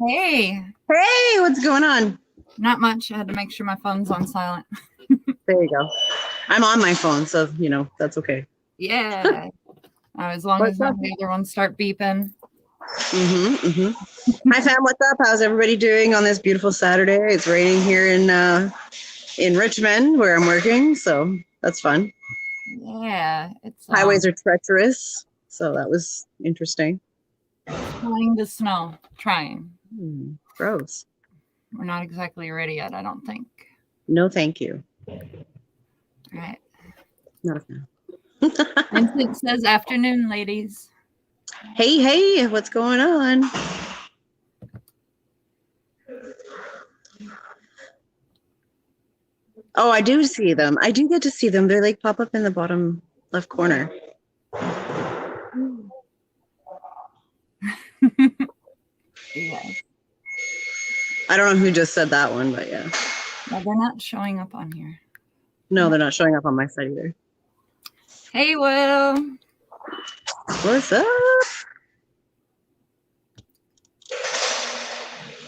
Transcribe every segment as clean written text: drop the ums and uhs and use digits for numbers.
Hey, Hey, what's going on? not much. I had to make sure my phone's on silent. There you go. I'm on my phone, so that's okay. Yeah. As long as What's none up? of the other ones start beeping. Hi fam, what's up? How's everybody doing on this beautiful Saturday? It's raining here in Richmond where I'm working, so that's fun. Yeah, it's Highways are treacherous, so that was interesting. trying to snow. Trying. Gross. We're not exactly ready yet, I don't think. No, thank you. All right. Not a fan. Vincent says afternoon, ladies. Hey, what's going on? Oh, I do see them. I do get to see them. They're like pop up in the bottom left corner. Yeah. I don't know who just said that one, but yeah. No, they're not showing up on here. No, they're not showing up on my side either. Hey, Will. What's up?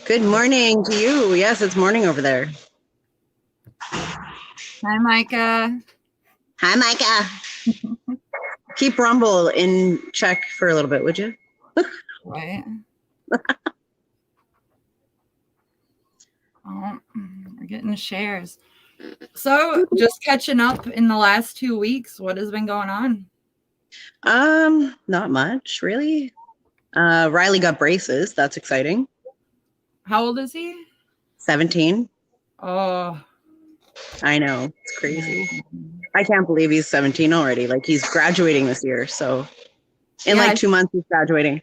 Good morning to you. Yes, it's morning over there. Hi, Micah. Hi, Micah. Keep Rumble in check for a little bit, would you? Right. Oh, we're getting shares. So, just catching up in the last 2 weeks. What has been going on? Not much, really. Riley got braces. That's exciting. How old is he? 17. Oh, I know. It's crazy. I can't believe he's 17 already. Like, he's graduating this year. So, in like 2 months, he's graduating.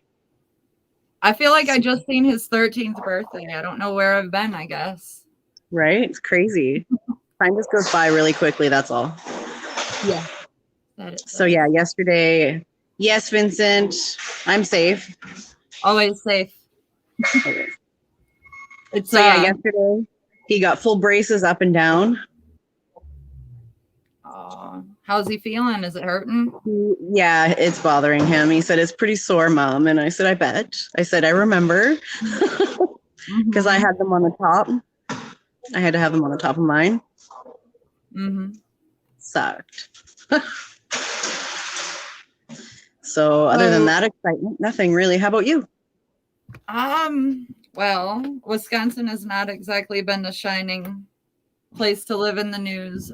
I feel like I just seen his 13th birthday. I don't know where I've been, I guess. Right? It's crazy. Time just goes by really quickly. That's all. Yeah. So, yeah, yesterday, yes, Vincent, I'm safe. Always safe. Okay. So, yeah, yesterday, he got full braces up and down. How's he feeling? Is it hurting? Yeah, it's bothering him. He said, it's pretty sore, Mom. And I said, I bet. I said, I remember. Because I had them on the top. I had to have them on the top of mine. Sucked. So other than that excitement, nothing really. How about you? Well, Wisconsin has not exactly been a shining place to live in the news.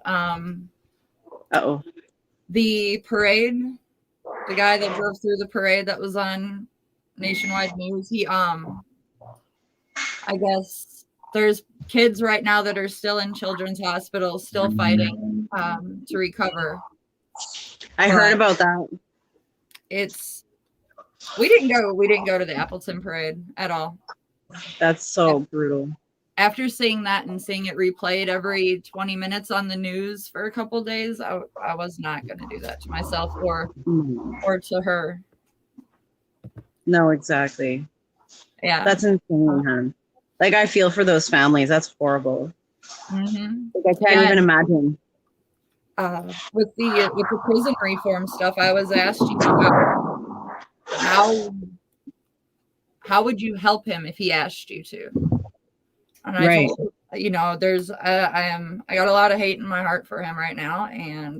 Uh-oh. The parade, the guy that drove through the parade that was on nationwide news, he I guess there's kids right now that are still in children's hospitals, still fighting to recover. I heard about that. We didn't go to the Appleton parade at all. That's so brutal. After seeing that and seeing it replayed every 20 minutes on the news for a couple days, I was not going to do that to myself or to her. No, exactly. Yeah. That's insane, huh? Like, I feel for those families. That's horrible. Like, I can't even imagine. With the prison reform stuff, I was asked, how would you help him if he asked you to? And I told there's I got a lot of hate in my heart for him right now, and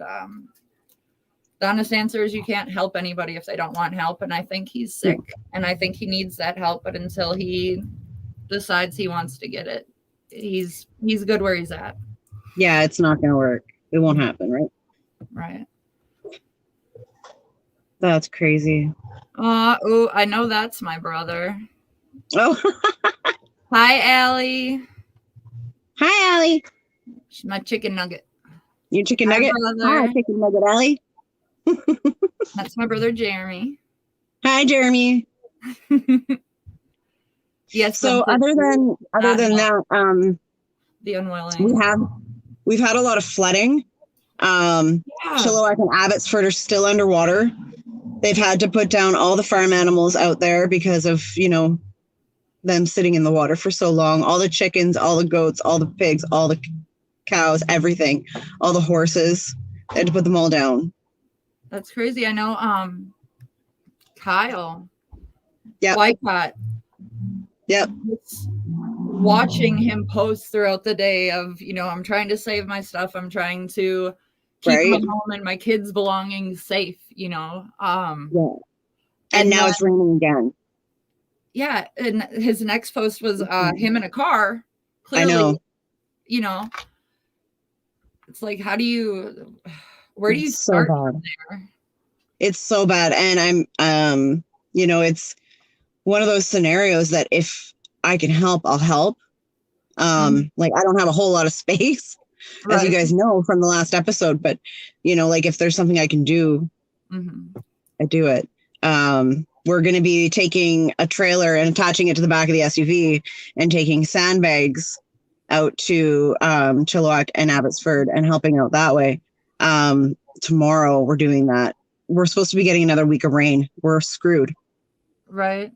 the honest answer is you can't help anybody if they don't want help. And I think he's sick, and I think he needs that help. But until he decides he wants to get it, he's good where he's at. Yeah, it's not going to work. It won't happen, right? Right. That's crazy. Oh, I know that's my brother. Oh. Hi, Allie. Hi, Allie. She's my chicken nugget. Your chicken nugget? Hi, chicken nugget, Allie. That's my brother, Jeremy. Hi, Jeremy. Yes. So other than that, the unwilling. We've had a lot of flooding. Chilliwack and Abbotsford are still underwater. They've had to put down all the farm animals out there because of, them sitting in the water for so long. All the chickens, all the goats, all the pigs, all the cows, everything, all the horses. They had to put them all down. That's crazy. I know Kyle. Yeah. Wycott. Yep. Just watching him post throughout the day of, you know, I'm trying to save my stuff. I'm trying to keep my home and my kids' belongings safe, you know. Yeah. And now it's raining again. Yeah. And his next post was him in a car. Clearly, I know. You know, it's like, how do you, where do you It's start so from bad. there? It's so bad. And I'm, you know, it's one of those scenarios that if I can help, I'll help. Like I don't have a whole lot of space, as you guys know from the last episode, but you know, like if there's something I can do, I do it. We're going to be taking a trailer and attaching it to the back of the SUV and taking sandbags out to Chilliwack and Abbotsford and helping out that way. Tomorrow we're doing that. We're supposed to be getting another week of rain. We're screwed. Right.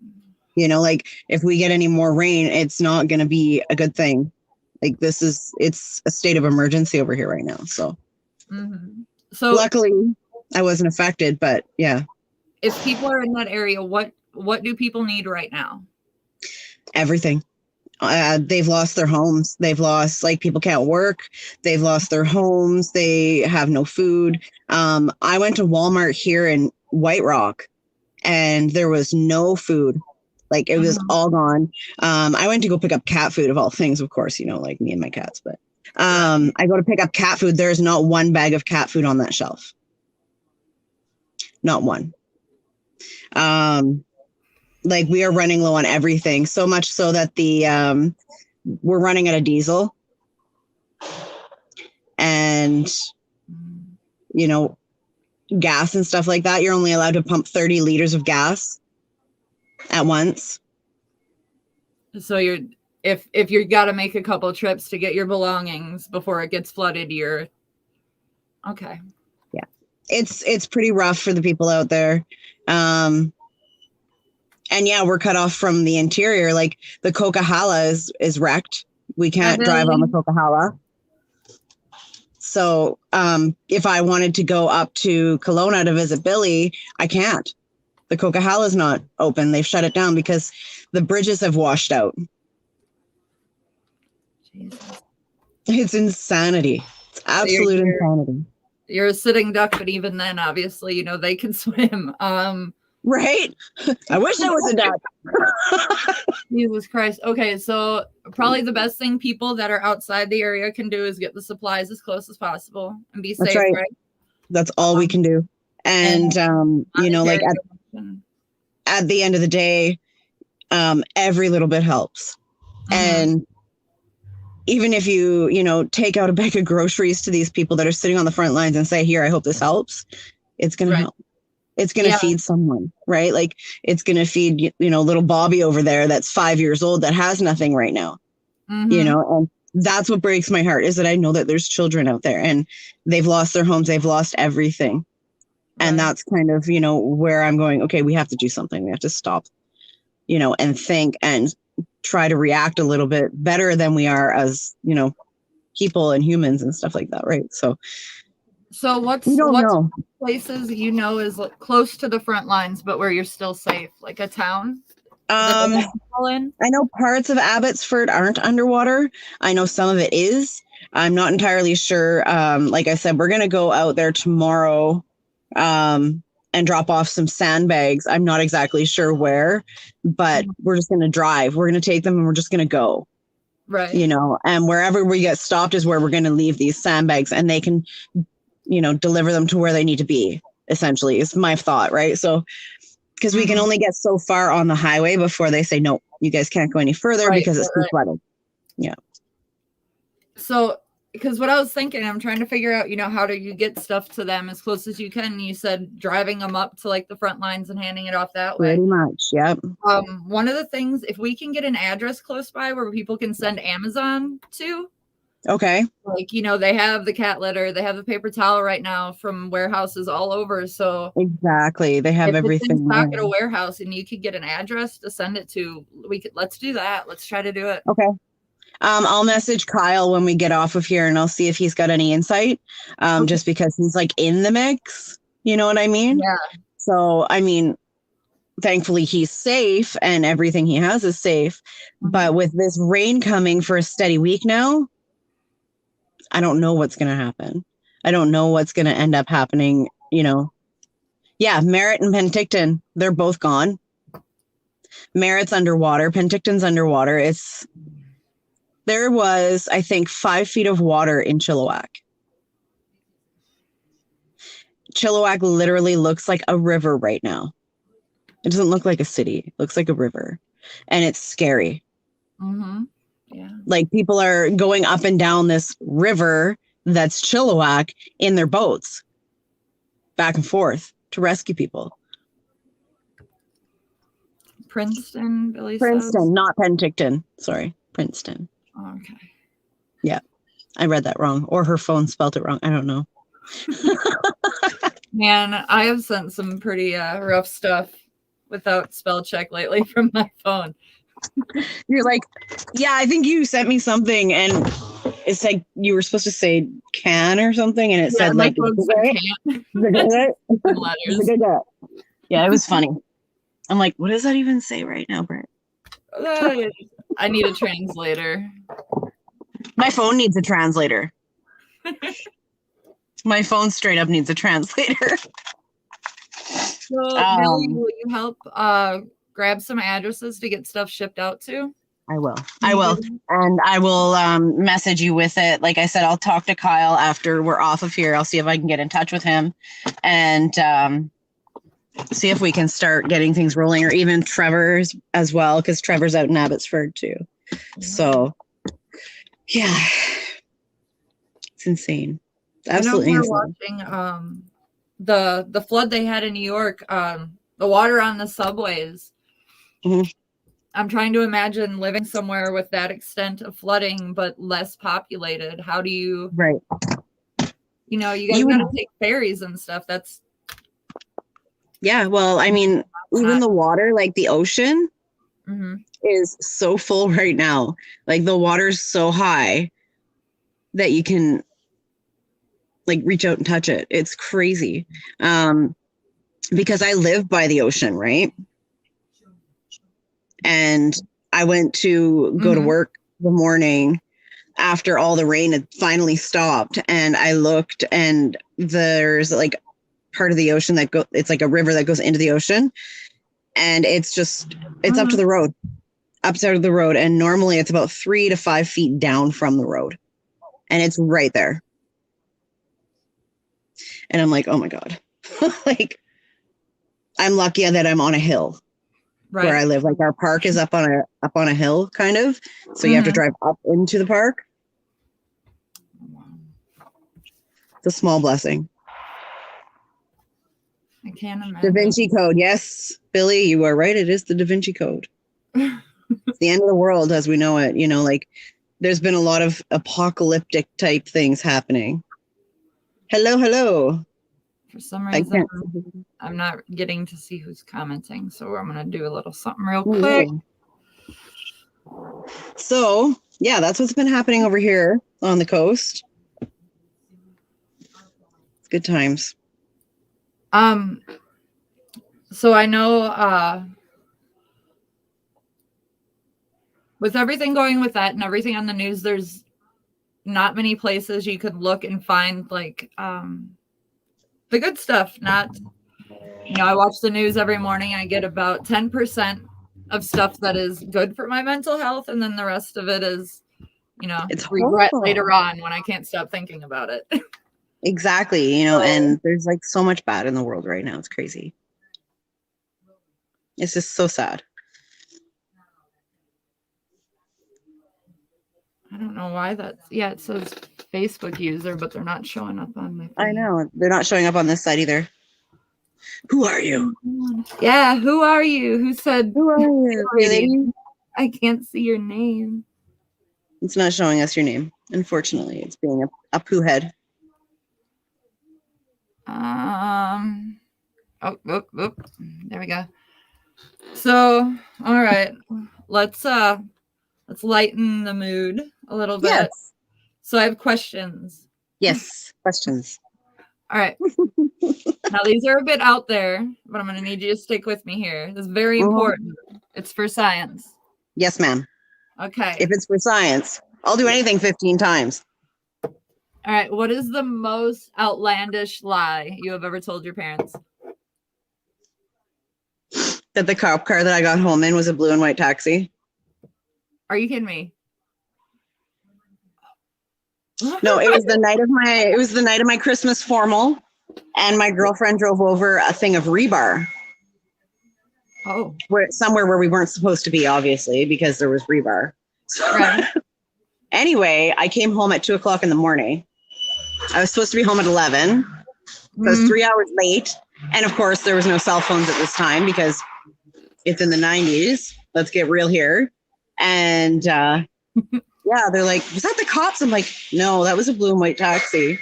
You know, like if we get any more rain, it's not going to be a good thing. Like it's a state of emergency over here right now. So, so luckily I wasn't affected, but yeah. If people are in that area, what do people need right now? Everything. They've lost their homes. They've lost, like, people can't work. They've lost their homes. They have no food. I went to Walmart here in White Rock and there was no food. Like it was all gone. I went to go pick up cat food of all things, of course, you know, like me and my cats, but I go to pick up cat food. There's not one bag of cat food on that shelf. Not one. Like we are running low on everything, so much so that we're running out of diesel. And, you know, gas and stuff like that. You're only allowed to pump 30 liters of gas at once. So if you got to make a couple trips to get your belongings before it gets flooded, you're okay. Yeah, it's pretty rough for the people out there. And yeah, we're cut off from the interior. Like the Coquihalla is wrecked. We can't drive on the Coquihalla. So if I wanted to go up to Kelowna to visit Billy, I can't. The Coquihalla is not open. They've shut it down because the bridges have washed out. Jesus. It's insanity. It's absolute insanity. You're a sitting duck, but even then, obviously, you know, they can swim. Right? I wish I was a duck. Jesus Christ. Okay, so probably the best thing people that are outside the area can do is get the supplies as close as possible and be safe, right? That's all we can do. And you know, like at the end of the day, every little bit helps. And even if you know, take out a bag of groceries to these people that are sitting on the front lines and say, here, I hope this helps, it's going to help. It's going to feed someone, right? Like it's going to feed, you know, little Bobby over there that's 5 years old that has nothing right now, you know, and that's what breaks my heart is that I know that there's children out there and they've lost their homes. They've lost everything. And that's kind of, you know, where I'm going, okay, we have to do something. We have to stop, you know, and think and try to react a little bit better than we are as, you know, people and humans and stuff like that. Right. So what's places, you know, is like close to the front lines, but where you're still safe, like a town? I know parts of Abbotsford aren't underwater. I know some of it is. I'm not entirely sure. Like I said, we're going to go out there tomorrow and drop off some sandbags. I'm not exactly sure where, but we're just going to drive. We're going to take them and we're just going to go. Right. You know, and wherever we get stopped is where we're going to leave these sandbags and they can, you know, deliver them to where they need to be, essentially, is my thought. Right. So, because we can only get so far on the highway before they say, no, you guys can't go any further because it's too flooded. Yeah. So, because what I was thinking, I'm trying to figure out, you know, how do you get stuff to them as close as you can? You said driving them up to like the front lines and handing it off that way. Pretty much. Yep. One of the things, if we can get an address close by where people can send Amazon to. Okay. Like, you know, they have the cat litter, they have the paper towel right now from warehouses all over. So exactly. They have everything. It's in stock at a warehouse and you could get an address to send it to. Let's do that. Let's try to do it. Okay. I'll message Kyle when we get off of here and I'll see if he's got any insight. Just because he's like in the mix. You know what I mean? Yeah. So, I mean, thankfully he's safe and everything he has is safe. But with this rain coming for a steady week now, I don't know what's going to happen. I don't know what's going to end up happening, you know. Yeah, Merritt and Penticton, they're both gone. Merritt's underwater, Penticton's underwater. There was, I think, 5 feet of water in Chilliwack. Chilliwack literally looks like a river right now. It doesn't look like a city. It looks like a river. And it's scary. Mm-hmm. Yeah. Like people are going up and down this river that's Chilliwack in their boats back and forth to rescue people. Princeton, Billy Princeton, says? not Penticton. Sorry, Princeton. Oh, okay. Yeah, I read that wrong. Or her phone spelled it wrong. I don't know. Man, I have sent some pretty rough stuff without spell check lately from my phone. You're like, yeah, I think you sent me something and it's like you were supposed to say can or something and it said like can. Letters. Yeah, it was funny. I'm like, what does that even say right now, Brent? I need a translator. My phone needs a translator. My phone straight up needs a translator. So, Billy, will you help grab some addresses to get stuff shipped out to? I will. And I will message you with it. Like I said, I'll talk to Kyle after we're off of here. I'll see if I can get in touch with him and see if we can start getting things rolling, or even Trevor's as well, because Trevor's out in Abbotsford too. So, yeah. It's insane. Absolutely insane. Watching the flood they had in New York, the water on the subways. Mm-hmm. I'm trying to imagine living somewhere with that extent of flooding, but less populated. How do you, right? You know, you guys got to take ferries and stuff. That's, yeah. Well, I mean, even the water, like the ocean, is so full right now. Like the water's so high that you can like reach out and touch it. It's crazy. Because I live by the ocean, right? And I went to go to work the morning after all the rain had finally stopped. And I looked and there's like part of the ocean it's like a river that goes into the ocean. And it's up to the road, up to the road. And normally it's about 3 to 5 feet down from the road. And it's right there. And I'm like, oh my God. Like, I'm lucky that I'm on a hill. Right. Where I live. Like our park is up on a hill kind of. So you have to drive up into the park. It's a small blessing. I can't imagine. Da Vinci Code. Yes, Billy, you are right. It is the Da Vinci Code. It's the end of the world as we know it. You know, like there's been a lot of apocalyptic type things happening. Hello. For some reason, I'm not getting to see who's commenting, so I'm going to do a little something real quick. So, yeah, that's what's been happening over here on the coast. Good times. So I know with everything going with that and everything on the news, there's not many places you could look and find like the good stuff. Not, you know, I watch the news every morning. I get about 10% of stuff that is good for my mental health, and then the rest of it is, you know, it's regret later on when I can't stop thinking about it. Exactly, you know, and there's like so much bad in the world right now. It's crazy. It's just so sad. I don't know why it says Facebook user, but they're not showing up on my phone. I know. They're not showing up on this side either. Who are you? Yeah, who are you? Who said, who are you? Really? I can't see your name. It's not showing us your name. Unfortunately, it's being a poo head. Oh, there we go. So, all right, let's lighten the mood a little bit. Yes. So I have questions. Yes, questions. All right. Now, these are a bit out there, but I'm going to need you to stick with me here. This is very important. It's for science. Yes, ma'am. Okay. If it's for science, I'll do anything 15 times. All right. What is the most outlandish lie you have ever told your parents? That the cop car that I got home in was a blue and white taxi. Are you kidding me? No, it was the night of my Christmas formal, and my girlfriend drove over a thing of rebar. Oh. Somewhere where we weren't supposed to be, obviously, because there was rebar. Right. Anyway, I came home at 2:00 in the morning. I was supposed to be home at 11. So I was 3 hours late. And of course, there was no cell phones at this time because it's in the 90s. Let's get real here. And yeah, they're like, was that the cops? I'm like, no, that was a blue and white taxi.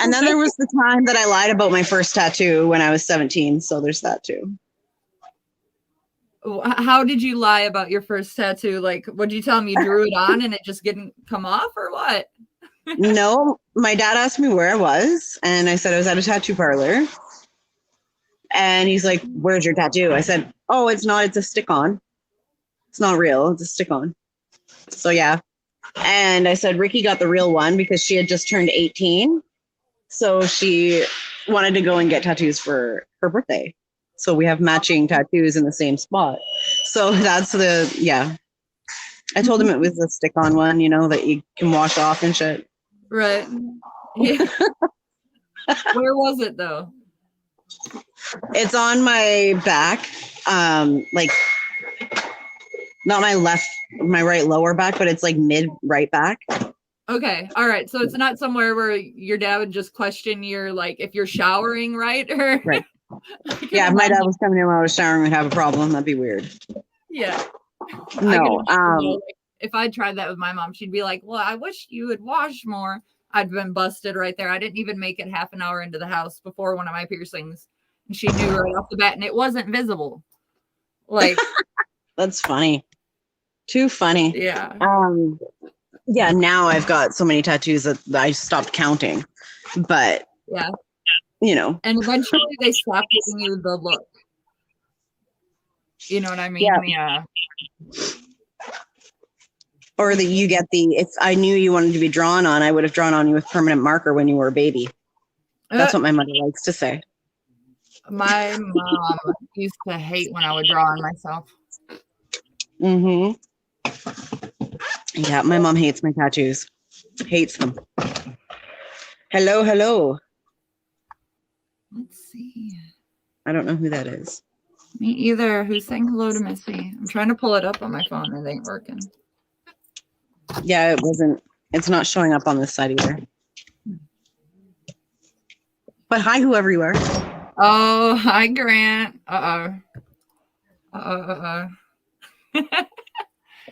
And then there was the time that I lied about my first tattoo when I was 17. So there's that too. How did you lie about your first tattoo? Like, what did you tell him? You drew it on and it just didn't come off, or what? No, my dad asked me where I was, and I said I was at a tattoo parlor. And he's like, where's your tattoo? I said, oh, it's a stick-on. It's not real. It's a stick-on. So yeah. And I said, Ricky got the real one because she had just turned 18. So she wanted to go and get tattoos for her birthday. So we have matching tattoos in the same spot. So that's I told him it was a stick-on one, that you can wash off and shit. Right. Yeah. Where was it though? It's on my back, like not my right lower back, but it's like mid right back. Okay. All right. So it's not somewhere where your dad would just question your, like, if you're showering, right? Or right. Yeah, if my dad was coming in when I was showering, we'd have a problem. That'd be weird. Yeah. No. If I tried that with my mom, she'd be like, well, I wish you would wash more. I'd been busted right there. I didn't even make it half an hour into the house before one of my piercings. And she knew right off the bat, and it wasn't visible. Like, that's funny. Too funny. Yeah. Yeah, now I've got so many tattoos that I stopped counting. But yeah. And eventually they stopped giving you the look. You know what I mean? Yeah. Or that you get if I knew you wanted to be drawn on, I would have drawn on you with permanent marker when you were a baby. That's what my mother likes to say. My mom used to hate when I would draw on myself. Mm-hmm. Yeah, my mom hates my tattoos. Hates them. Hello. Let's see. I don't know who that is. Me either. Who's saying hello to Missy? I'm trying to pull it up on my phone. It ain't working. Yeah, it's not showing up on this side either. But hi, whoever you are. Oh, hi, Grant.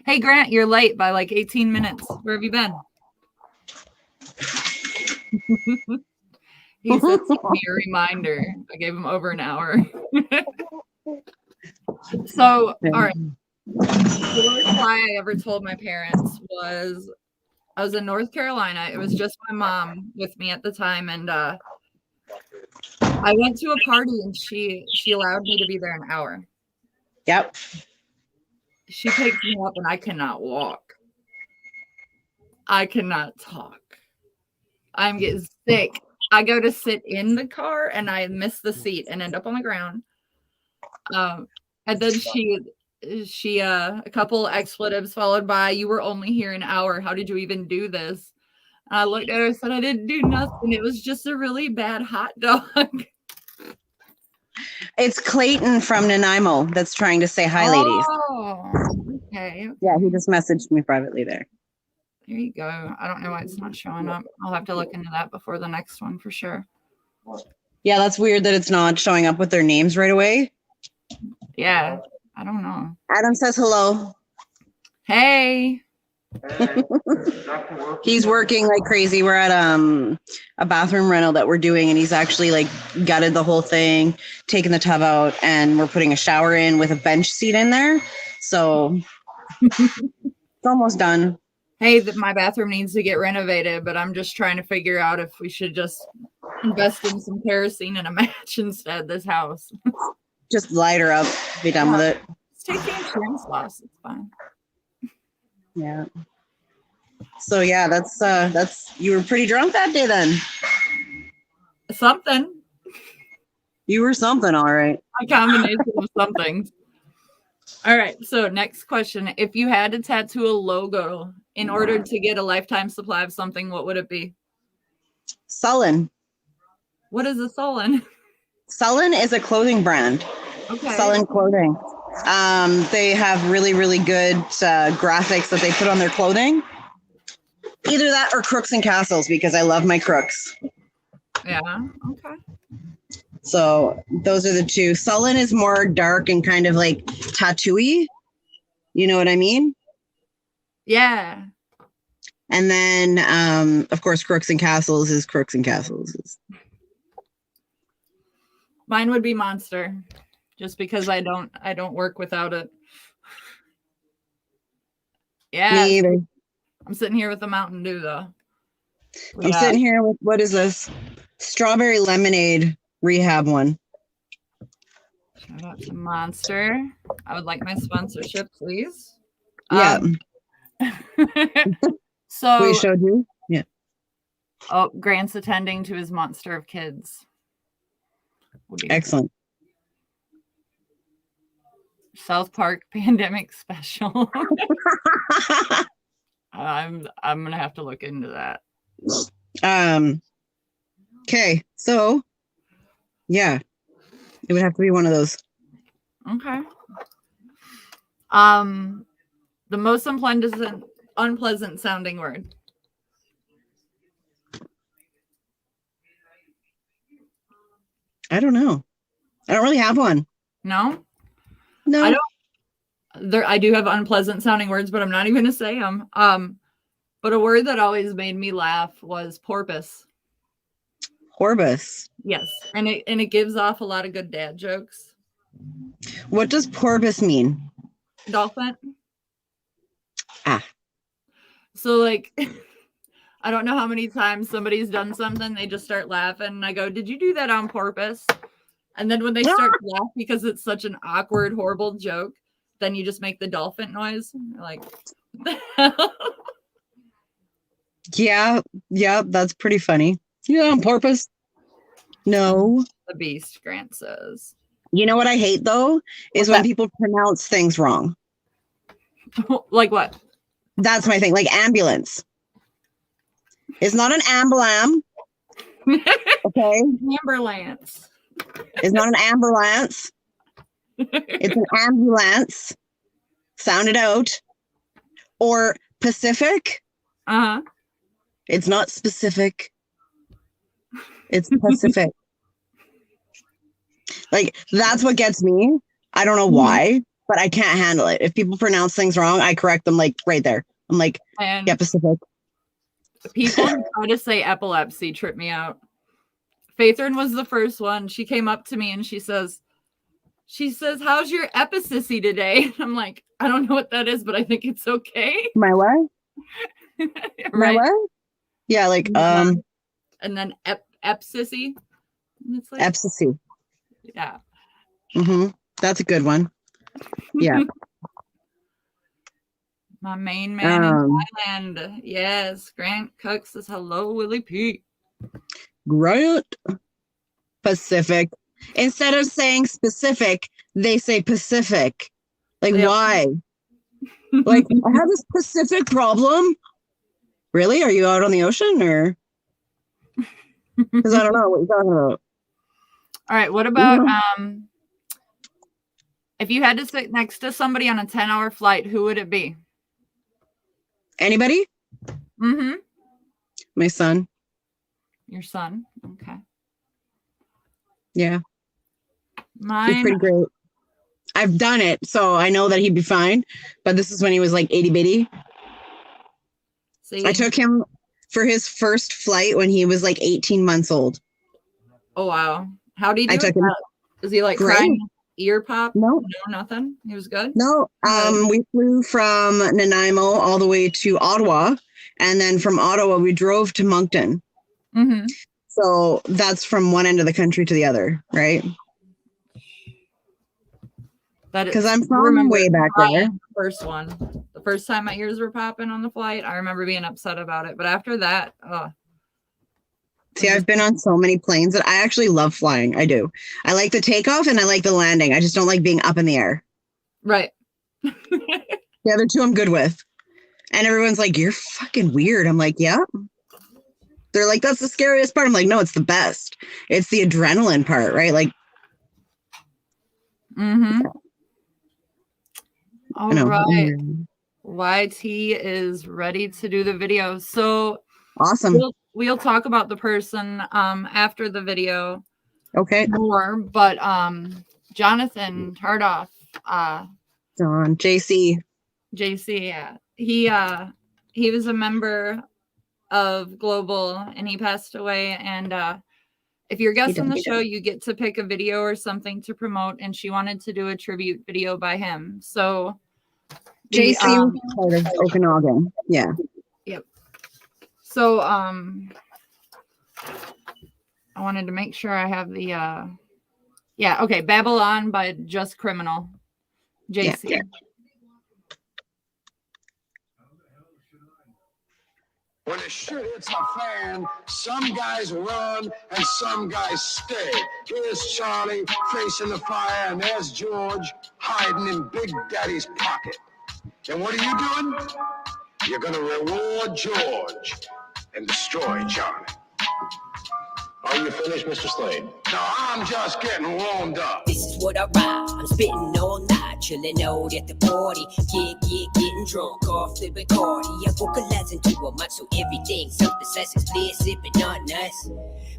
Hey, Grant, you're late by like 18 minutes. Where have you been? He said send me a reminder. I gave him over an hour. So, all right. The worst lie I ever told my parents was I was in North Carolina. It was just my mom with me at the time, and I went to a party, and she allowed me to be there an hour. Yep. She picks me up, and I cannot walk. I cannot talk. I'm getting sick. I go to sit in the car, and I miss the seat and end up on the ground. And then she a couple expletives followed by, you were only here an hour. How did you even do this? And I looked at her and said, I didn't do nothing. It was just a really bad hot dog. It's Clayton from Nanaimo that's trying to say hi, ladies. Oh, okay. Yeah, he just messaged me privately there. There you go. I don't know why it's not showing up. I'll have to look into that before the next one for sure. Yeah, that's weird that it's not showing up with their names right away. Yeah, I don't know. Adam says hello. Hey. He's working like crazy. We're at a bathroom rental that we're doing, and he's actually like gutted the whole thing, taken the tub out, and we're putting a shower in with a bench seat in there. So it's almost done. hey, my bathroom needs to get renovated, but I'm just trying to figure out if we should just invest in some kerosene and a match instead. This house. Just light her up. Be done with it. Just take the insurance loss. It's fine. Yeah. So yeah, that's you were pretty drunk that day then. Something. You were something, all right. A combination of something. All right. So next question: if you had to tattoo a logo in order to get a lifetime supply of something, what would it be? Sullen. What is a Sullen? Sullen is a clothing brand. Okay. Sullen clothing. They have really, really good graphics that they put on their clothing. Either that or Crooks and Castles, because I love my crooks. Yeah. Okay. So those are the two. Sullen is more dark and kind of like tattooy. You know what I mean? Yeah. And then, of course, Crooks and Castles is Crooks and Castles. Mine would be Monster, just because I don't work without it. Yeah. Me either. I'm sitting here with the Mountain Dew though. I'm sitting here with, what is this? Strawberry lemonade rehab one. Shout out to Monster. I would like my sponsorship, please. Yeah. So we showed you. Yeah. Oh, Grant's attending to his monster of kids. Excellent. South Park pandemic special. I'm gonna have to look into that. Okay, so yeah, it would have to be one of those. Okay. The most unpleasant sounding word. I don't know. I don't really have one. No? No. I don't. I do have unpleasant sounding words, but I'm not even going to say them. But a word that always made me laugh was porpoise. Porpoise. Yes, and it gives off a lot of good dad jokes. What does porpoise mean? Dolphin. Ah. So like, I don't know how many times somebody's done something, they just start laughing, and I go, "Did you do that on purpose?" And then when they start to laugh because it's such an awkward, horrible joke, then you just make the dolphin noise. You're like, what the hell? Yeah, that's pretty funny. Yeah, on purpose. No. The beast, Grant says. You know what I hate though is when people pronounce things wrong. Like what? That's my thing. Like ambulance. It's not an ambulam. Okay. Amberlance. It's not an ambulance. It's an ambulance. Sound it out. Or Pacific. Uh-huh. It's not specific. It's Pacific. Like, that's what gets me. I don't know why, but I can't handle it. If people pronounce things wrong, I correct them like right there. I'm like, yeah, Pacific. People who try to say epilepsy trip me out. Faithern was the first one. She came up to me and she says, how's your epicissy today? I'm like, I don't know what that is, but I think it's okay. My what? Right? My what? Yeah, like, and then epsissy. It's like, epsissy. Yeah. Mm-hmm. That's a good one. Yeah. My main man in Thailand. Yes. Grant Cook says, hello, Willie P. Grant. Pacific. Instead of saying specific, they say Pacific. Like, why? Like, I have this Pacific problem. Really? Are you out on the ocean or? Because I don't know what you're talking about. All right. What about if you had to sit next to somebody on a 10-hour flight, who would it be? Anybody? Mm-hmm. My son. Your son? Okay. Yeah. Mine. He's pretty great. I've done it, so I know that he'd be fine. But this is when he was like itty bitty. See? I took him for his first flight when he was like 18 months old. Oh, wow. How do you do I took him. Is he like crying? ear pop? No. No, nothing. He was good? No. We flew from Nanaimo all the way to Ottawa. And then from Ottawa, we drove to Moncton. Mm-hmm. So that's from one end of the country to the other, right? Because I'm from way back there. The first time my ears were popping on the flight, I remember being upset about it. But after that, see, I've been on so many planes that I actually love flying. I do. I like the takeoff and I like the landing. I just don't like being up in the air. Right. The other two I'm good with. And everyone's like, you're fucking weird. I'm like, yeah. They're like, that's the scariest part. I'm like, no, it's the best. It's the adrenaline part, right? Like, mm-hmm. All right. YT is ready to do the video. So awesome. We'll talk about the person after the video. Okay. More, but Jonathan Tardoff, John JC, yeah. He was a member of Global and he passed away. And if you're guesting the show, you get to pick a video or something to promote. And she wanted to do a tribute video by him. So JC part of Okanagan. Yeah. Yep. So I wanted to make sure I have the okay, Babylon by Just Criminal. JC. Yeah. When the shit hits a fan, some guys run and some guys stay. Here's Charlie facing the fire, and there's George hiding in Big Daddy's pocket. And what are you doing? You're gonna reward George and destroy Charlie. Are you finished, Mr. Slade? No, I'm just getting warmed up. This is what I ride. I'm spitting all night, chilling out at the party. Getting drunk off the Bacardi. I vocalize into a mic so everything self-possessed is clear, sipping on nice.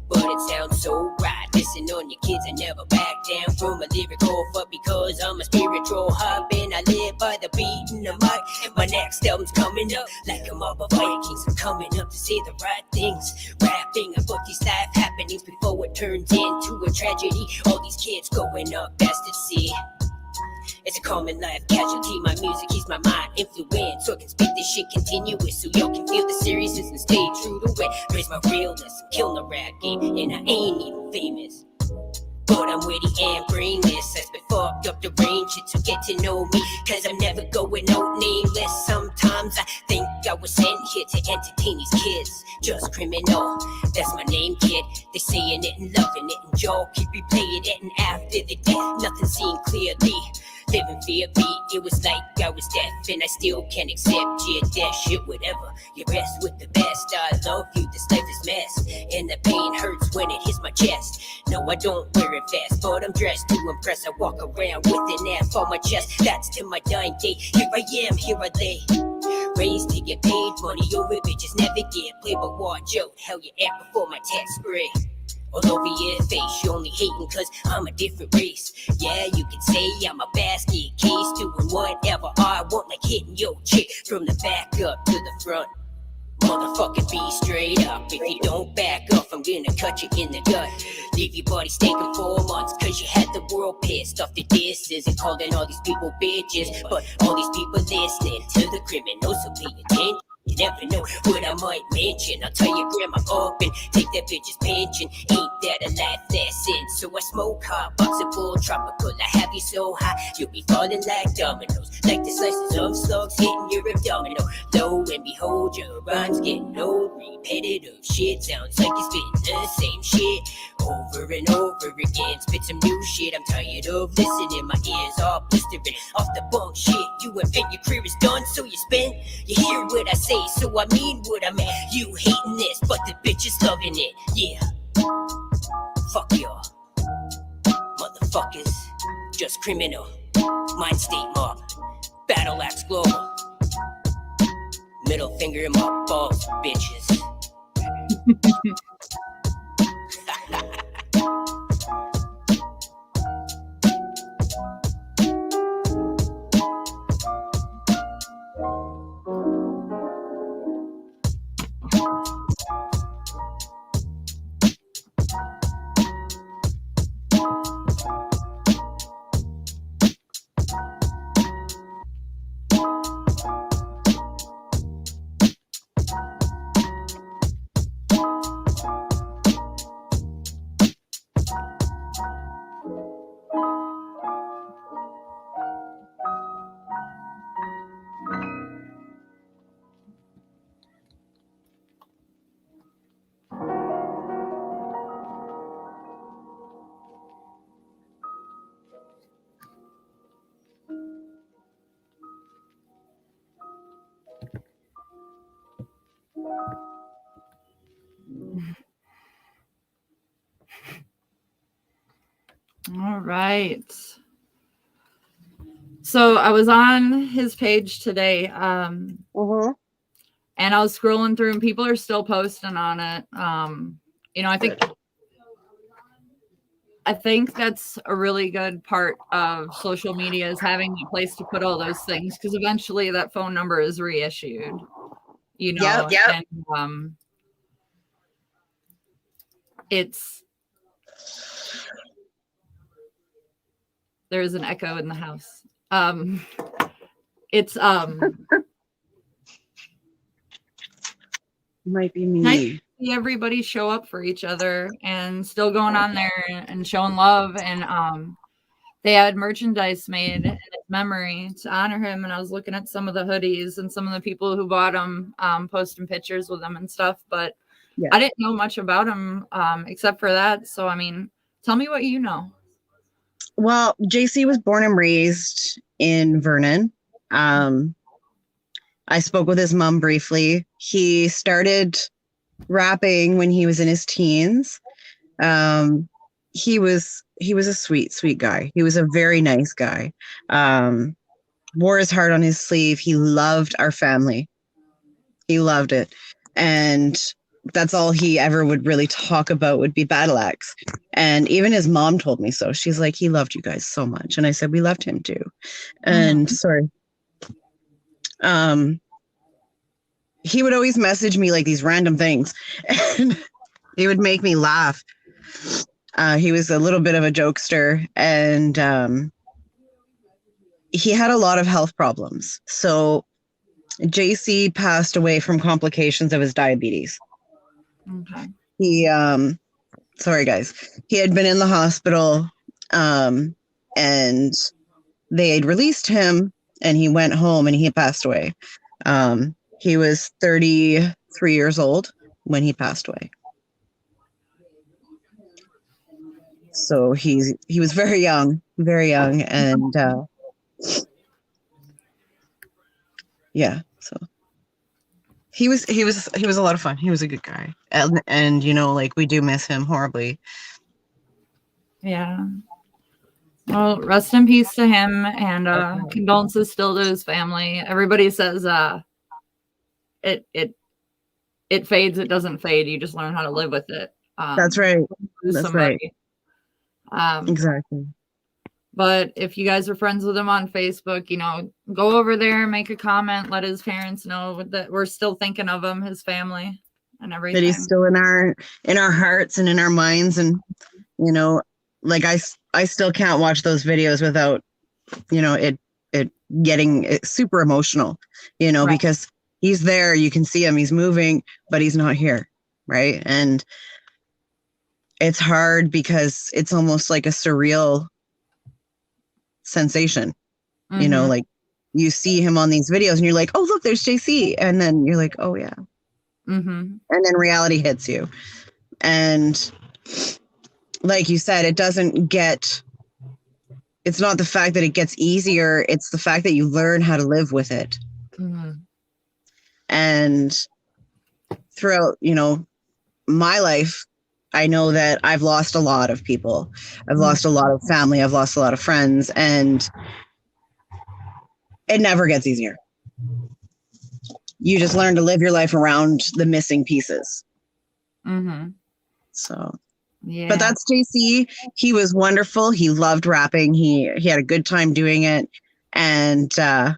But it sounds so right. Listen on your kids, I never back down from a lyrical fuck because I'm a spiritual hub and I live by the beat in the mic. And my next album's coming up like a mob of Vikings. I'm coming up to say the right things. Rapping about these life happenings before it turns into a tragedy. All these kids growing up, best to see. It's a common life casualty. My music keeps my mind influenced, so I can speak this shit continuous, so y'all can feel the seriousness and stay true to it. Raise my realness, kill the rap game, and I ain't even famous. But I'm witty and brainless. I spit fucked up the range shit, so get to know me, cause I'm never going out nameless. Sometimes I think I was sent here to entertain these kids. Just criminal, that's my name, kid. They saying it and loving it, and y'all keep replaying it, and after the death, nothing seen clearly. Living via beat, it was like I was deaf, and I still can't accept that shit, whatever. You're best with the best, I love you, this life is mess, and the pain hurts when it hits my chest. No, I don't wear it fast, but I'm dressed to impress. I walk around with an F on my chest, that's to my dying day. Here I am, here I lay. Raised to get paid, money over bitches never get played, but watch out how you act before my tax spray. All over your face, you only hating cause I'm a different race. Yeah, you can say I'm a basket case, doing whatever I want, like hitting your chick from the back up to the front. Motherfucker, be straight up. If you don't back up, I'm gonna cut you in the gut. Leave your body stinking 4 months, cause you had the world pissed off the disses and calling all these people bitches. But all these people listening to the criminals, so pay attention. You never know what I might mention. I'll tell your grandma up and take that bitch's pension. Ain't that a life lesson? So I smoke hot, box of full tropical. I have you so high, you'll be falling like dominoes. Like the slices of slugs hitting your abdominal. Lo and behold, your rhymes getting old. Repetitive shit sounds like you're spitting the same shit over and over again. Spit some new shit, I'm tired of listening. My ears are blistering off the bunk shit. You invent, your career is done, so you spin. You hear what I say, so I mean what I mean. You hating this, but the bitch is loving it. Yeah. Fuck y'all. Motherfuckers. Just criminal. Mind state mob. Battleaxe Global. Middle finger in my balls, bitches. Right. So I was on his page today, and I was scrolling through, and people are still posting on it. You know, I think that's a really good part of social media, is having a place to put all those things, because eventually that phone number is reissued. You know, and it's there's an echo in the house. It's might be me. nice to see everybody show up for each other and still going on there and showing love. And they had merchandise made in his memory to honor him. And I was looking at some of the hoodies and some of the people who bought them, posting pictures with them and stuff. But I didn't know much about him except for that. So, I mean, tell me what you know. Well, JC was born and raised in Vernon. I spoke with his mom briefly. He started rapping when he was in his teens. He was a sweet guy. He was a very nice guy. Wore his heart on his sleeve. He loved our family. He loved it. And that's all he ever would really talk about would be Battleaxe. And even his mom told me so. She's like, he loved you guys so much. And I said, we loved him too. And sorry. He would always message me like these random things, and he would make me laugh. He was a little bit of a jokester, and he had a lot of health problems. So JC passed away from complications of his diabetes. Okay. He, sorry guys, he had been in the hospital, and they had released him, and he went home and he passed away. He was 33 years old when he passed away. So he was very young, and so he was a lot of fun. He was a good guy, and you know, like, we do miss him horribly. Yeah. Well, rest in peace to him, and condolences still to his family. Everybody says it fades, it doesn't fade. You just learn how to live with it. That's right. That's right. Exactly. But if you guys are friends with him on Facebook, you know, go over there, make a comment, let his parents know that we're still thinking of him, his family, and everything. That he's still in our hearts and in our minds. And, you know, like, I still can't watch those videos without, you know, it getting super emotional, you know, because he's there, you can see him, he's moving, but he's not here. Right. And it's hard because it's almost like a surreal sensation, you know, like, you see him on these videos and you're like, oh, look, there's JC. And then you're like, oh yeah. And then reality hits you. And like you said, it's not the fact that it gets easier. It's the fact that you learn how to live with it. And throughout, you know, my life, I know that I've lost a lot of people. I've lost a lot of family. I've lost a lot of friends, and it never gets easier. You just learn to live your life around the missing pieces. So, yeah. But that's JC. He was wonderful. He loved rapping. He had a good time doing it. And I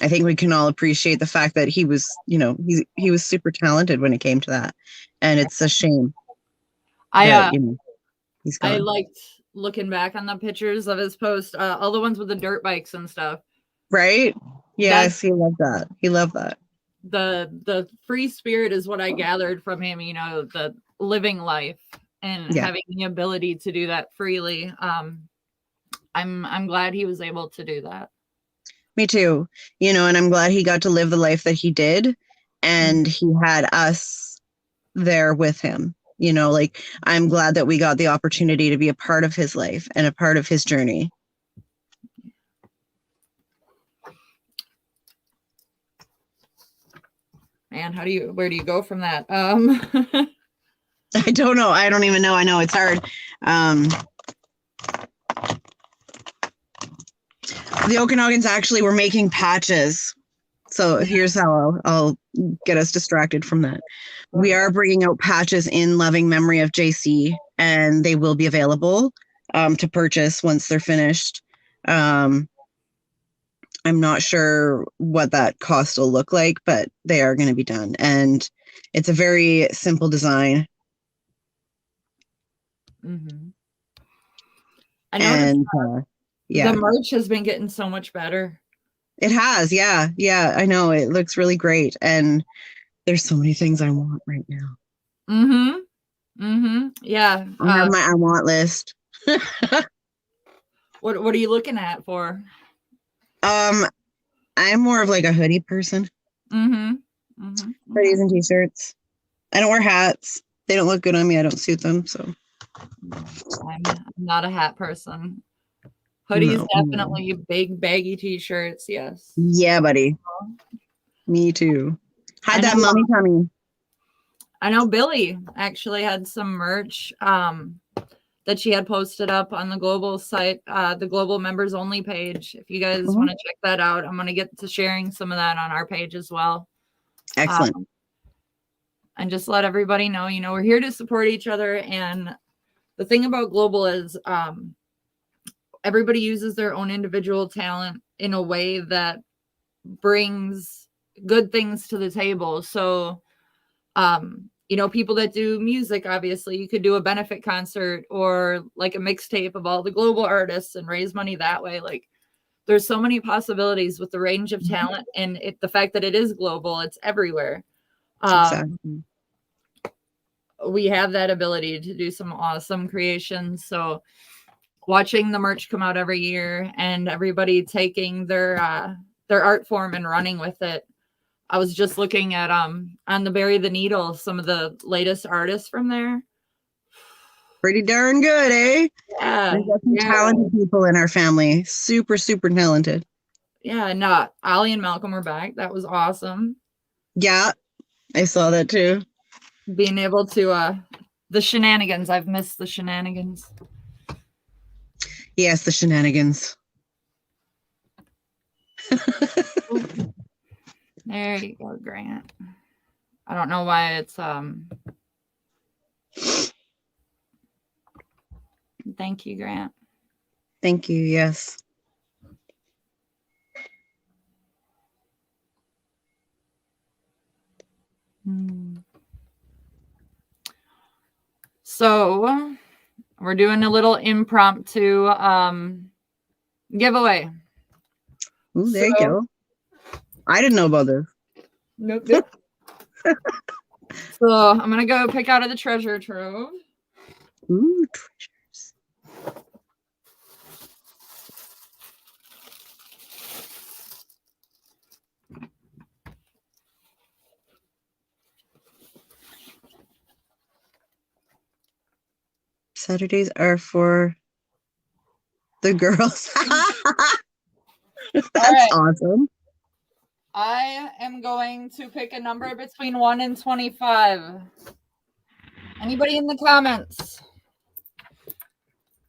think we can all appreciate the fact that he was, you know, he was super talented when it came to that. And it's a shame. I liked looking back on the pictures of his post, all the ones with the dirt bikes and stuff. Right? Yes, he loved that. He loved that. The free spirit is what I gathered from him, you know, the living life and having the ability to do that freely. I'm glad he was able to do that. Me too. You know, and I'm glad he got to live the life that he did, and he had us there with him. You know, like, I'm glad that we got the opportunity to be a part of his life and a part of his journey. Man, where do you go from that? I don't know. I don't even know. I know it's hard. the Okanogans actually were making patches. So here's how I'll get us distracted from that. We are bringing out patches in loving memory of JC, and they will be available to purchase once they're finished. I'm not sure what that cost will look like, but they are going to be done. And it's a very simple design. Mm-hmm. I know the merch has been getting so much better. It has, yeah, I know. It looks really great, and there's so many things I want right now. Yeah, I have my I want list. What are you looking at for? I'm more of like a hoodie person. Hoodies and t-shirts. I don't wear hats. They don't look good on me. I don't suit them. So I'm not a hat person. Hoodies, definitely. Big baggy t-shirts, yes. Yeah, buddy. Me too. Had that mummy tummy. I know Billy actually had some merch that she had posted up on the global site, the global members only page. If you guys want to check that out, I'm going to get to sharing some of that on our page as well. Excellent. And just let everybody know, we're here to support each other. And the thing about global is everybody uses their own individual talent in a way that brings good things to the table. So, people that do music, obviously, you could do a benefit concert or like a mixtape of all the global artists and raise money that way. Like, there's so many possibilities with the range of talent and the fact that it is global, it's everywhere. Exactly. We have that ability to do some awesome creations. So watching the merch come out every year and everybody taking their art form and running with it. I was just looking at on the Bury the Needle, some of the latest artists from there. Pretty darn good, eh? Yeah. We've got some talented people in our family. Super, super talented. Yeah, no, Ollie and Malcolm were back. That was awesome. Yeah, I saw that too. Being able to the shenanigans. I've missed the shenanigans. Yes, the shenanigans. There you go, Grant. I don't know why it's Thank you, Grant. Thank you, yes. So we're doing a little impromptu giveaway. Ooh, there you go. I didn't know about this. Nope. So I'm gonna go pick out of the treasure trove. Ooh, treasures. Saturdays are for the girls. That's awesome. I am going to pick a number between 1 and 25. Anybody in the comments?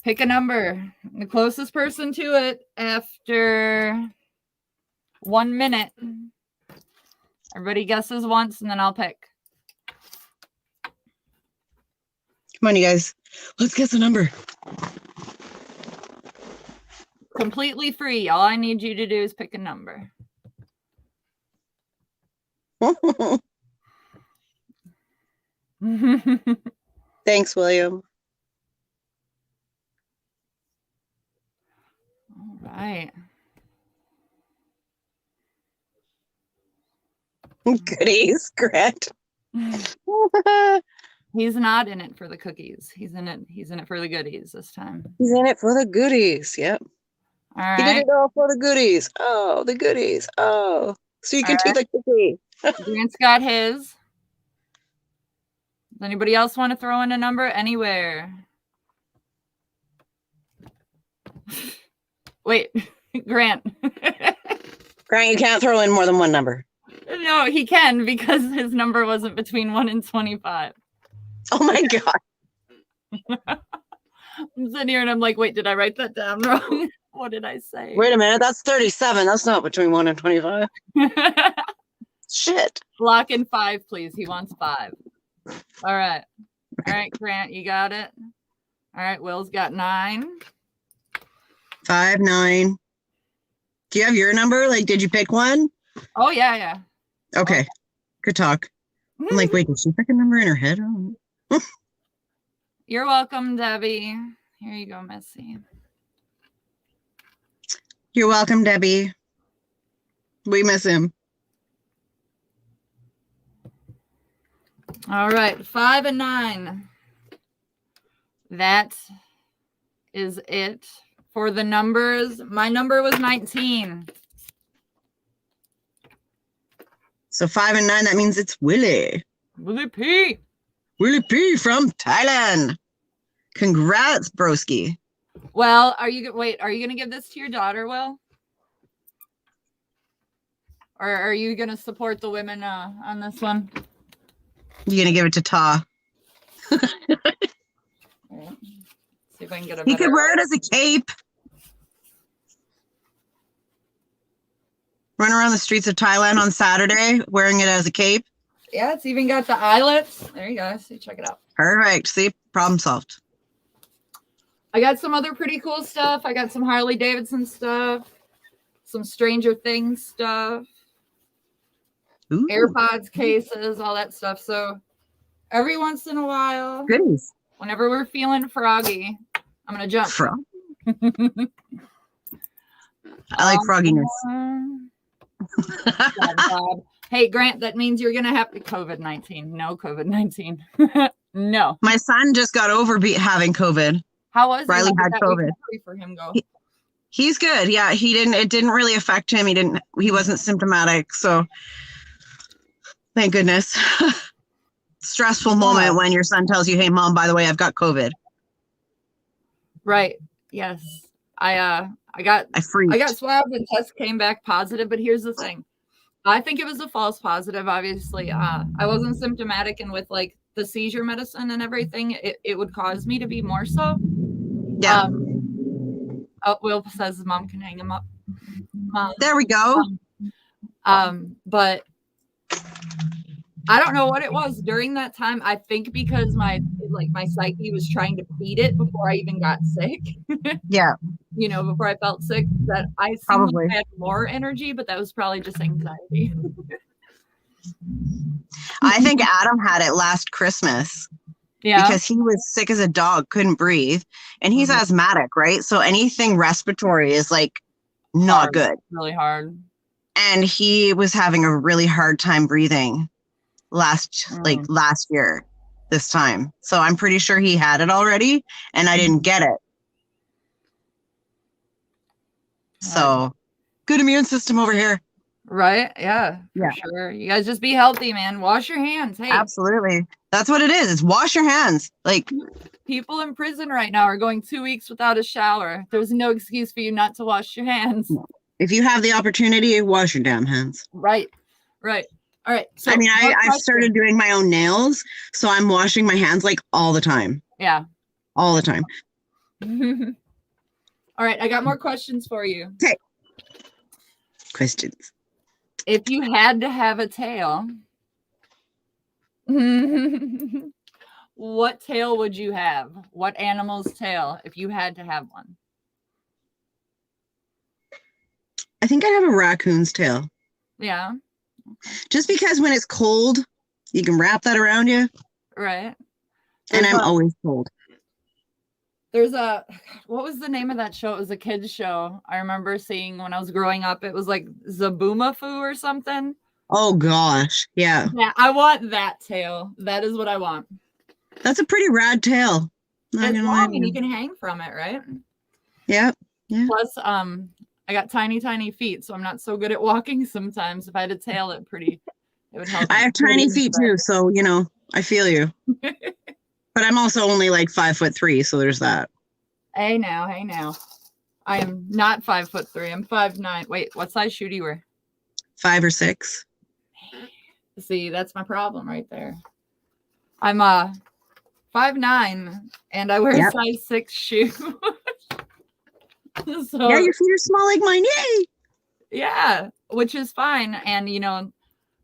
Pick a number. The closest person to it after 1 minute. Everybody guesses once and then I'll pick. Come on, you guys. Let's guess a number. Completely free. All I need you to do is pick a number. Thanks, William. All right. Goodies, Grant. He's not in it for the cookies. He's in it for the goodies this time. He's in it for the goodies. Yep. All right. He did it all for the goodies. Oh, the goodies. Oh, so you can do the cookie. Grant's got his. Does anybody else want to throw in a number anywhere? Wait, Grant. Grant, you can't throw in more than one number. No, he can because his number wasn't between 1 and 25. Oh my God. I'm sitting here and I'm like, wait, did I write that down wrong? What did I say? Wait a minute. That's 37. That's not between 1 and 25. Shit. Lock in 5, please. He wants 5. All right. All right, Grant, you got it. All right, Will's got 9. 5, 9. Do you have your number? Like, did you pick one? Oh, yeah. Okay. Good talk. I'm like, wait, did she pick a number in her head? Oh. You're welcome, Debbie. Here you go, Missy. You're welcome, Debbie. We miss him. All right, 5 and 9. That is it for the numbers. My number was 19. So 5 and 9, that means it's Willie. Willie P. Willie P from Thailand. Congrats, broski. Well, are you going to give this to your daughter, Will? Or are you going to support the women on this one? You gonna give it to Ta? See if I can get a He could wear it as a cape. Run around the streets of Thailand on Saturday wearing it as a cape. Yeah, it's even got the eyelets. There you go. See, check it out. Perfect. See, problem solved. I got some other pretty cool stuff. I got some Harley Davidson stuff, some Stranger Things stuff. Ooh. AirPods cases, all that stuff. So every once in a while, Goodies. whenever we're feeling froggy, I'm going to jump. Frog. I like frogginess. Bob. Hey, Grant, that means you're going to have to COVID-19. No COVID-19. No. My son just got over having COVID. How was Riley it? How had did that COVID. recovery for him go? He's good. Yeah, it didn't really affect him. He wasn't symptomatic. So thank goodness. Stressful moment when your son tells you, "Hey mom, by the way, I've got COVID." Right. Yes. I got swabbed and test came back positive, but here's the thing. I think it was a false positive. Obviously, I wasn't symptomatic, and with like the seizure medicine and everything, it would cause me to be more so. Yeah. Will says his mom can hang him up. There we go. But I don't know what it was during that time. I think because my psyche was trying to beat it before I even got sick. Yeah. Before I felt sick, that I seemed like I had more energy, but that was probably just anxiety. I think Adam had it last Christmas. Yeah. Because he was sick as a dog, couldn't breathe. And he's asthmatic, right? So anything respiratory is like not good. Really hard. And he was having a really hard time breathing last year, this time. So I'm pretty sure he had it already and I didn't get it. So good immune system over here. Right? Yeah, for sure. You guys just be healthy, man. Wash your hands. Hey, absolutely. That's what it is. It's wash your hands. Like, people in prison right now are going 2 weeks without a shower. There's no excuse for you not to wash your hands. If you have the opportunity, wash your damn hands. Right. All right. So I mean, I've started doing my own nails, so I'm washing my hands like all the time. Yeah. All the time. All right. I got more questions for you. Okay. Questions. If you had to have a tail, what tail would you have? What animal's tail if you had to have one? I think I'd have a raccoon's tail. Yeah. Okay. Just because when it's cold, you can wrap that around you. Right. And I'm always cold. There's what was the name of that show? It was a kid's show. I remember seeing when I was growing up. It was like Zaboomafoo or something. Oh gosh. Yeah. Yeah, I want that tail. That is what I want. That's a pretty rad tail. It's long and you can hang from it, right? Yeah. Yeah. Plus, I got tiny feet, so I'm not so good at walking sometimes. If I had a tail, it would help. I have tiny feet too, so I feel you. But I'm also only like 5'3", so there's that. Hey now. I am not 5'3". I'm 5'9". Wait, what size shoe do you wear? 5 or 6. See, that's my problem right there. I'm 5'9", and I wear a size 6 shoe. So yeah, your feet are small like mine. Yay! yeah, which is fine. And you know,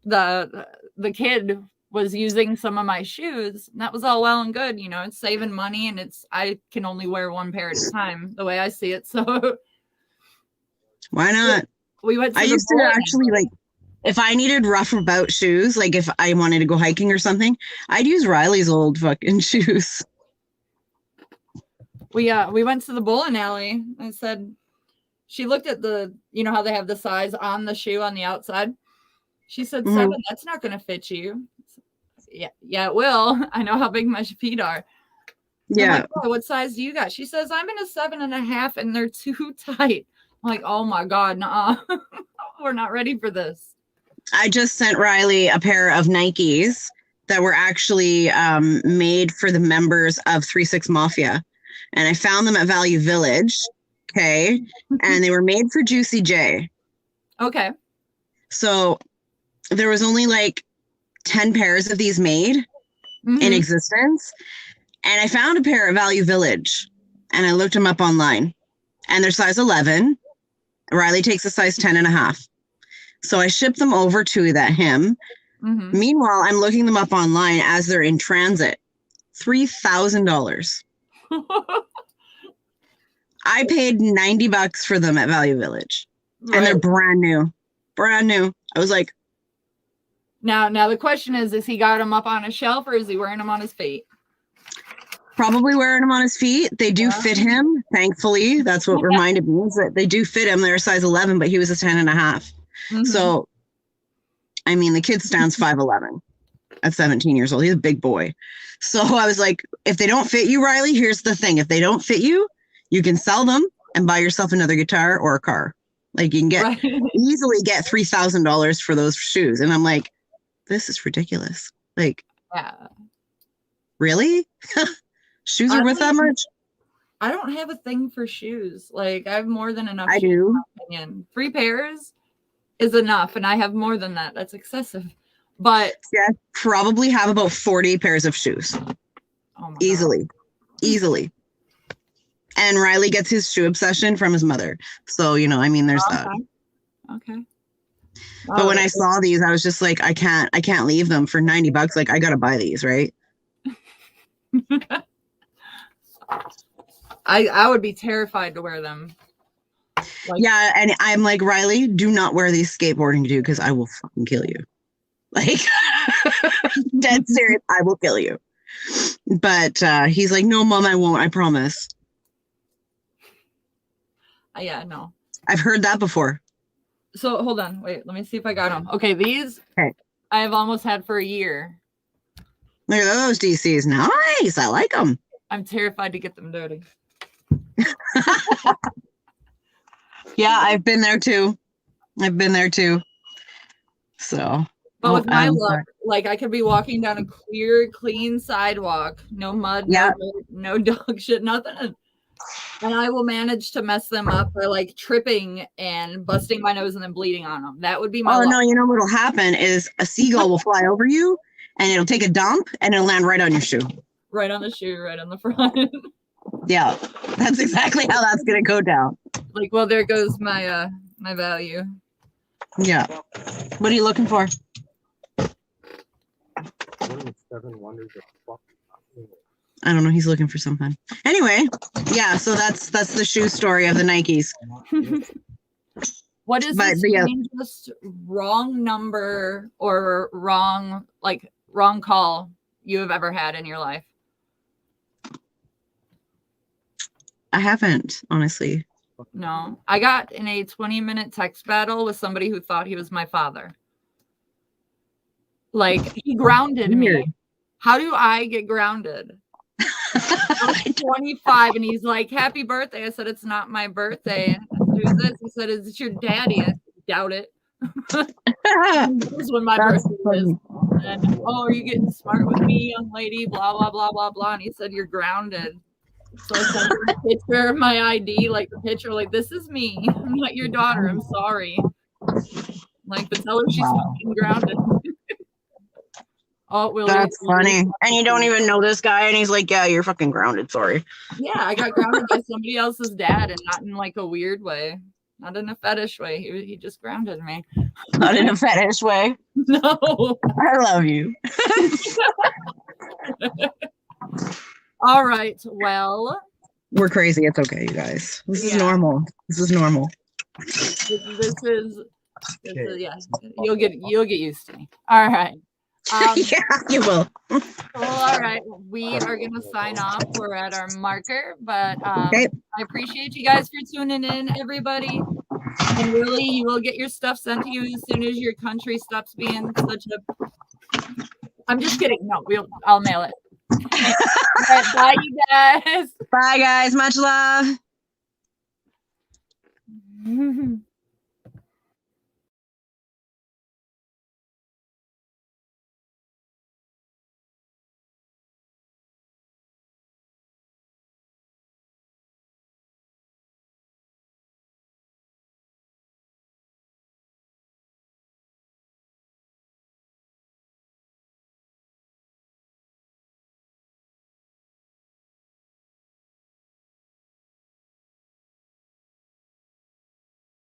the kid was using some of my shoes, and that was all well and good. You know, it's saving money, and I can only wear one pair at a time, the way I see it. So why not? We went to I used to actually like, if I needed rough about shoes, like if I wanted to go hiking or something, I'd use Riley's old fucking shoes. We went to the bowling alley. I said, she looked at the, you know how they have the size on the shoe on the outside. She said, 7, that's not going to fit you. Yeah, it will. I know how big my feet are. Yeah. Like, oh, what size do you got? She says, I'm in a 7.5 and they're too tight. I'm like, oh my God, nah. We're not ready for this. I just sent Riley a pair of Nikes that were actually made for the members of 3-6 Mafia. And I found them at Value Village. Okay. And they were made for Juicy J. Okay. So there was only like 10 pairs of these made in existence. And I found a pair at Value Village and I looked them up online and they're size 11. Riley takes a size 10.5. So I shipped them over to him. Meanwhile, I'm looking them up online as they're in transit. $3,000. I paid $90 for them at Value Village. Right. And they're brand new. Brand new. I was like, now the question is he got them up on a shelf or is he wearing them on his feet? Probably wearing them on his feet. They do fit him, thankfully. That's what reminded me, is that they do fit him. They're a size 11, but he was a 10.5. So, I mean, the kid stands 5'11" at 17 years old. He's a big boy. So I was like, if they don't fit you, Riley, here's the thing. If they don't fit you, you can sell them and buy yourself another guitar or a car. Like you can easily get $3,000 for those shoes. And I'm like, this is ridiculous. Like, really? Shoes are worth that much? I don't have a thing for shoes. Like I have more than enough. I shoes, do. in my opinion. 3 pairs is enough. And I have more than that. That's excessive. But yeah, probably have about 40 pairs of shoes. Oh my easily. God. Easily. And Riley gets his shoe obsession from his mother. So, you know, I mean, there's that. Okay. But when I saw these, I was just like, I can't leave them for $90. Like, I got to buy these, right? I would be terrified to wear them. Like, yeah. And I'm like, Riley, do not wear these skateboarding to because I will fucking kill you. Like, dead serious. I will kill you. But he's like, no, Mom, I won't. I promise. Yeah, no. I've heard that before. So hold on. Wait, let me see if I got them. Okay, these I have almost had for a year. Look at those DCs. Nice. I like them. I'm terrified to get them dirty. Yeah, I've been there too. So. But with my luck, like I could be walking down a clear, clean sidewalk, no mud, no dog shit, nothing. And I will manage to mess them up by like tripping and busting my nose and then bleeding on them. That would be my luck. No, you know what'll happen is a seagull will fly over you and it'll take a dump and it'll land right on your shoe. Right on the shoe, right on the front. Yeah, that's exactly how that's gonna go down. Like, well, there goes my my value. Yeah. What are you looking for? I don't know. He's looking for something. Anyway, yeah. So that's the shoe story of the Nikes. What is the strangest wrong number or wrong call you have ever had in your life? I haven't, honestly. No, I got in a 20-minute text battle with somebody who thought he was my father. Like he grounded me. How do I get grounded? I'm 25 and he's like, happy birthday. I said, it's not my birthday. Who's this? He said, is it your daddy? I doubt it. This is when my birthday is. And, are you getting smart with me, young lady? Blah, blah, blah, blah, blah. And he said, you're grounded. So I sent him a picture of my ID, like the picture, like, this is me. I'm not your daughter. I'm sorry. Like, but tell her she's fucking grounded. Oh, will That's funny. And you don't even know this guy, and he's like, "Yeah, you're fucking grounded. Sorry." Yeah, I got grounded by somebody else's dad, and not in like a weird way, not in a fetish way. He just grounded me. Not in a fetish way. No. I love you. All right. Well, We're crazy. It's okay, you guys. This is normal. This is normal. This is yeah. You'll get used to me. All right. Yeah, you will. Well, all right. We are gonna sign off. We're at our marker, but Okay. I appreciate you guys for tuning in, everybody. And really, you will get your stuff sent to you as soon as your country stops being such a. I'm just kidding. No, I'll mail it. Right, bye, you guys. Bye, guys. Much love.